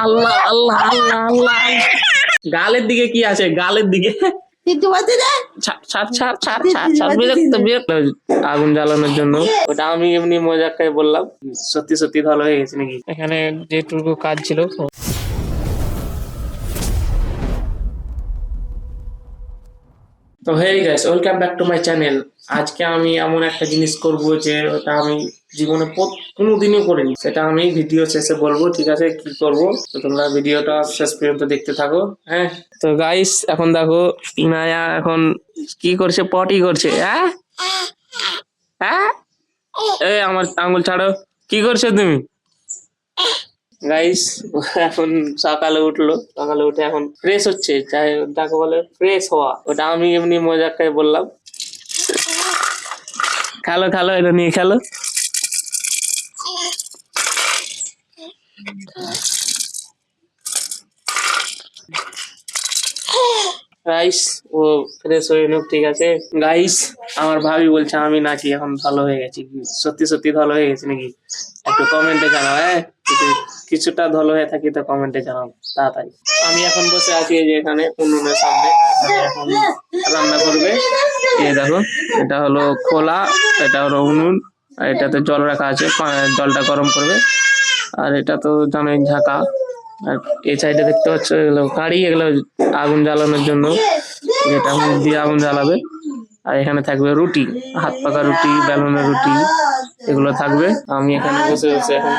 আল্লাহ আল্লাহ আল্লাহ আল্লাহ, গালের দিকে কি আছে? গালের দিকে বিরক্ত বিরক্ত আগুন জ্বালানোর জন্য। ওটা আমি এমনি মজাকায় বললাম, সত্যি সত্যি ভালো হয়ে গেছে নাকি? এখানে যেটুকু কাজ ছিল। তো hey guys, welcome back to my channel. আজকে আমি এমন একটা জিনিস করব যে ওটা আমি জীবনে কোনোদিনও করিনি, সেটা আমি ভিডিও শেষে বলবো, ঠিক আছে? কি করব তো তোমরা ভিডিওটা শেষ পর্যন্ত দেখতে থাকো। হ্যাঁ, তো গাইস এখন দেখো ইনায়া এখন কি করছে, পটি করছে। হ্যাঁ হ্যাঁ, এই আমার আঙুল ছাড়ো, কি করছো তুমি? গাইস এখন সকালে উঠলো, সকালে উঠে এখন ফ্রেশ হচ্ছে, চাই যাকে বলে ফ্রেশ হওয়া। ওটা আমি এমনি মজাকায় বললাম। খেলো খেলো, এটা নিয়ে খেলো। গাইস ও ফ্রেশ হয়ে নিক, ঠিক আছে? গাইস আমার ভাবি বলছে আমি নাকি এখন ভালো হয়ে গেছি। সত্যি সত্যি ভালো হয়ে গেছি নাকি? একটু কমেন্টে জানাও। হ্যাঁ, যদি কিছুটা ভালো হয়ে থাকি তো কমেন্টে জানাও তাড়াতাড়ি। আমি এখন বসে আছি এই যে এখানে উনুনের সামনে, এখন রান্না করবে। এই দেখো, এটা হলো খোলা, এটা হলো উনুন, আর এটাতে জল রাখা আছে, জলটা গরম করবে। আর এটা তো জানোই ঢাকা। আর এই সাইডে দেখতে পাচ্ছ এগুলো কাঁড়ি, এগুলো আগুন জ্বালানোর জন্য, যেটা মুখ দিয়ে আগুন জ্বালাবে। আর এখানে থাকবে রুটি, হাত পাকা রুটি, বেলুনের রুটি, এগুলো থাকবে। আমি এখানে বসে বসে এখন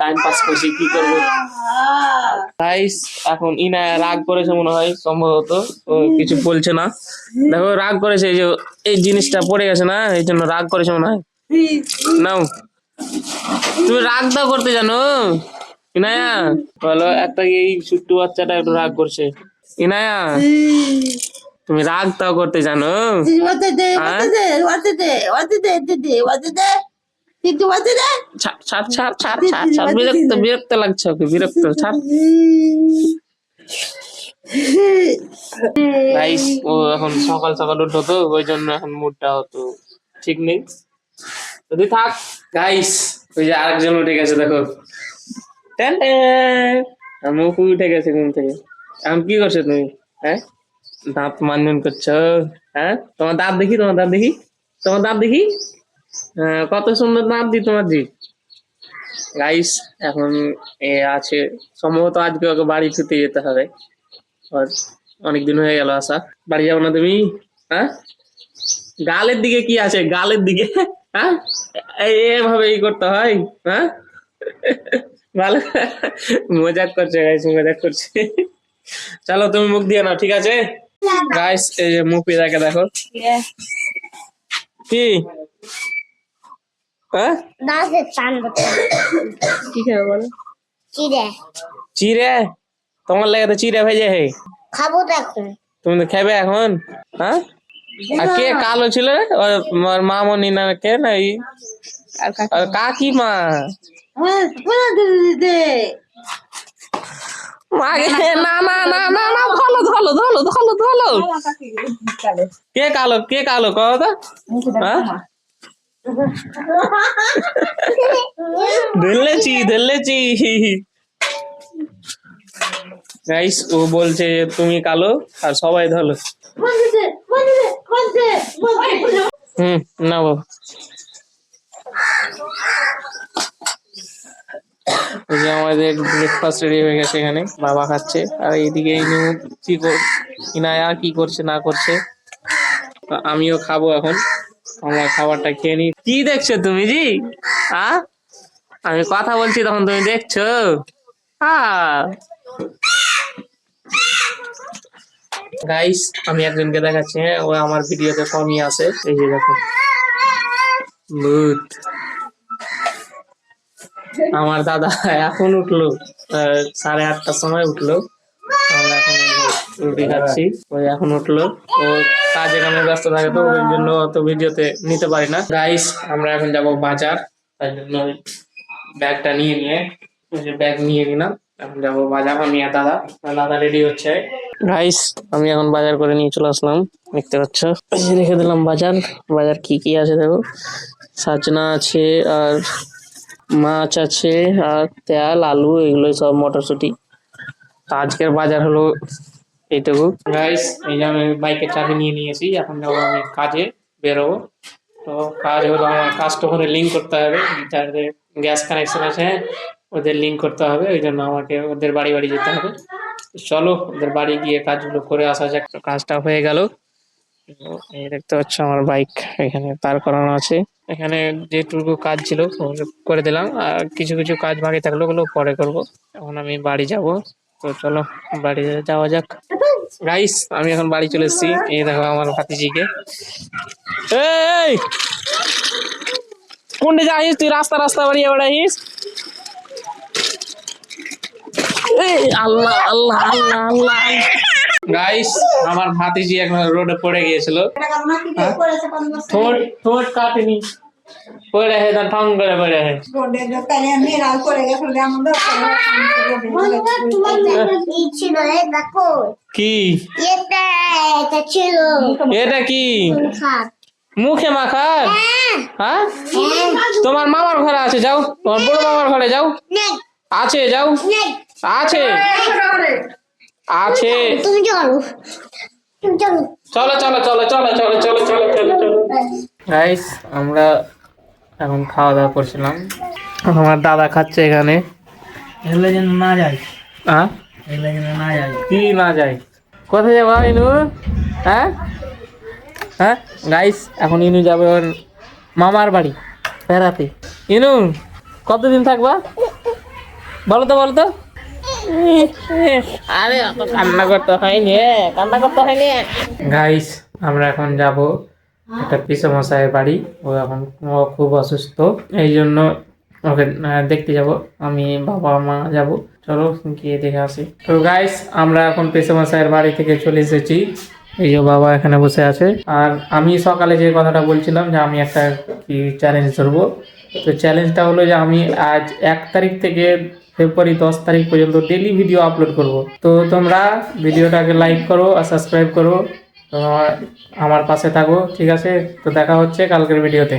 টাইম পাস করছি, কি করবো। গাইস এখন ইনা রাগ করেছে মনে হয়, সম্ভবত ও কিছু বলছে না। দেখো রাগ করেছে, এই যে এই জিনিসটা পড়ে গেছে না, এই জন্য রাগ করেছে মনে হয়। নাও, তুমি রাগ দাও করতে জানো ইনায়া? বলো একটা, এই ছোট্ট বাচ্চাটা একটু রাগ করছে। ইনায়া তুমি রাগ তাও করতে জানো? বিরক্ত বিরক্ত লাগছে ওকে, বিরক্ত। ছাড় গাইস, ও এখন সকাল সকাল উঠো তো, ওই জন্য এখন মুডটা অত ঠিক নেই। যদি থাক গাইস, ওই যে আরেকজন উঠে গেছে দেখো, মুখ উঠে গেছে ঘুম থেকে। এখন কি করছো তুমি? হ্যাঁ, দাঁত মানজন করছো? হ্যাঁ, তোমার দাঁত দেখি, তোমার দাঁত দেখি, তোমার দাঁত দেখি। কত সুন্দর দাঁত দি তোমার জি। গাইস এখন এ আছে, সম্ভবত আজকে ওকে বাড়ি ছুটে যেতে হবে। আর অনেকদিন হয়ে গেল আসা। বাড়ি যাবো না তুমি? হ্যাঁ, গালের দিকে কি আছে? গালের দিকে হ্যাঁ, এভাবে ই করতে হয়? হ্যাঁ, ভালো মজাক করছে গাইস, মজাক করছে। চলো তুমি মুখ দিয়ে নাও, ঠিক আছে? গাইস এই যে মুখ পিদাকে দেখো কি। হ্যাঁ, কি খাবে বলো? চিড়ে। চিড়ে? তোমার লাগে তো চিড়ে ভেজে হে খাবো তো এখন। তুমি তো খাবে এখন? হ্যাঁ, আর কে কালো ছিল রে? ওর মামনি না কে না? আর কাকিমা। না না না না না, ধলো ধলো ধলো ধলো ধলো। কে কালো, কে কালো কথা? হ্যাঁ, ধরলেছি ধরলেছি। গাইস ও বলছে তুমি কালো আর সবাই ধলো। না বাবা, ওই যে আমাদের ব্রেকফাস্ট রেডি হয়ে গেছে, এখানে বাবা খাচ্ছে। আর এইদিকে ইনায়া কি করছে না করছে। আমিও খাবো এখন, আমার খাবারটা খেয়ে নি। কি দেখছো তুমি জি? আমি কথা বলছি তখন তুমি দেখছো? গাইস আমি একজনকে দেখাচ্ছি, হ্যাঁ, ও আমার ভিডিওতে কমই আছে। এই যে দেখো, ভূত। আমার দাদা এখন উঠলো, 8:30টার সময় উঠলো। আমরা এখন রুটি খাচ্ছি, ওই এখন উঠলো। ও কাজে কামে ব্যস্ত থাকে তো, ওই জন্য অত ভিডিওতে নিতে পারি না। গাইস আমরা এখন যাব বাজার, তাই জন্য ব্যাগটা নিয়ে ব্যাগ নিয়ে নিলাম। এখন যাবো বাজার, আমি আর দাদা। দাদা রেডি হচ্ছে। গাইস আমি এখন বাজার করে নিয়ে চলে আসলাম, দেখতে পাচ্ছ। রেখে দিলাম বাজার। বাজার কি কি আছে দেখো, সাজনা আছে, আর মাছ আছে আর তেল আলু এগুলো সব মটরশুঁটি। তা আজকের বাজার হলো এইটুকু গাইস। এই যে আমি বাইকের চাবি নিয়ে নিয়েছি, এখন যাবো আমি কাজে বেরোবো। তো কাজ হলো আমার কাস্টমারে লিঙ্ক করতে হবে, যাদের গ্যাস কানেকশন আছে ওদের লিঙ্ক করতে হবে, ওই জন্য আমাকে ওদের বাড়ি বাড়ি যেতে হবে। চলো ওদের বাড়ি গিয়ে কাজগুলো করে আসা যাক। তো কাজটা হয়ে গেল। তো এই দেখতে পাচ্ছ আমার বাইক এখানে দাঁড় করানো আছে। এখানে যেটুকু কাজ ছিল ওগুলো করে দিলাম, আর কিছু কিছু কাজ বাকি থাকলো ওগুলো পরে করব। এখন আমি বাড়ি যাব। তো চলো বাড়ি যাওয়া যাক। গাইস আমি এখন বাড়ি চলে এসেছি। এই দেখো আমার ভাতিজিকে। এই কোনটা যাইস তুই? রাস্তা রাস্তা বাড়িয়ে বেড়াইস। এই আল্লাহ আল্লাহ আল্লাহ আল্লাহ। গাইস আমার ভাতিজি এখন রোডে পড়ে গিয়েছিল। ঠোঁট ঠোঁট কাটেনি, পড়ে হে ঠং করে পড়ে হে। কি এটা কি মুখে মাখার? হ্যাঁ তোমার মামার ঘরে আছে, যাও তোমার বড় মামার ঘরে যাও। আছে যাও, আছে আছে। চলো চলো চলো চলো চলো চলো চলো চলো চলো। গাইস আমরা এখন খাওয়া দাওয়া করছিলাম, আমার দাদা খাচ্ছে এখানে। এগুলো যেন না যায়, হ্যাঁ এগুলো যেন না যায়। কি না যায়? কোথায় যাবো ইনু? হ্যাঁ হ্যাঁ গাইস এখন ইনু যাবে ওর মামার বাড়ি বেড়াতে। ইনু কতদিন থাকবা বলো তো, বলো তো। আরে অত কান্না করতে হয়নি, কান্না করতে হয়নি। গাইস আমরা এখন যাব একটা পিসে মশাইয়ের বাড়ি। ও এখন খুব অসুস্থ, এই জন্য ওকে দেখতে যাব। আমি বাবা মা যাব, চলো গিয়ে দেখে আসি। তো গাইস আমরা এখন পিসে মশাইয়ের বাড়ি থেকে চলে এসেছি। এই যে বাবা এখানে বসে আছে। আর আমি সকালে যে কথাটা বলছিলাম যে আমি একটা কি চ্যালেঞ্জ ধরবো, তো চ্যালেঞ্জটা হলো যে আমি আজ 1 তারিখ থেকে ফেব্রুয়ারি 10 তারিখ পর্যন্ত ডেলি ভিডিও আপলোড করব। তো তোমরা ভিডিওটাকে লাইক করো আর সাবস্ক্রাইব করো, তো আমার পাশে থাকো, ঠিক আছে? তো দেখা হচ্ছে কালকের ভিডিওতে।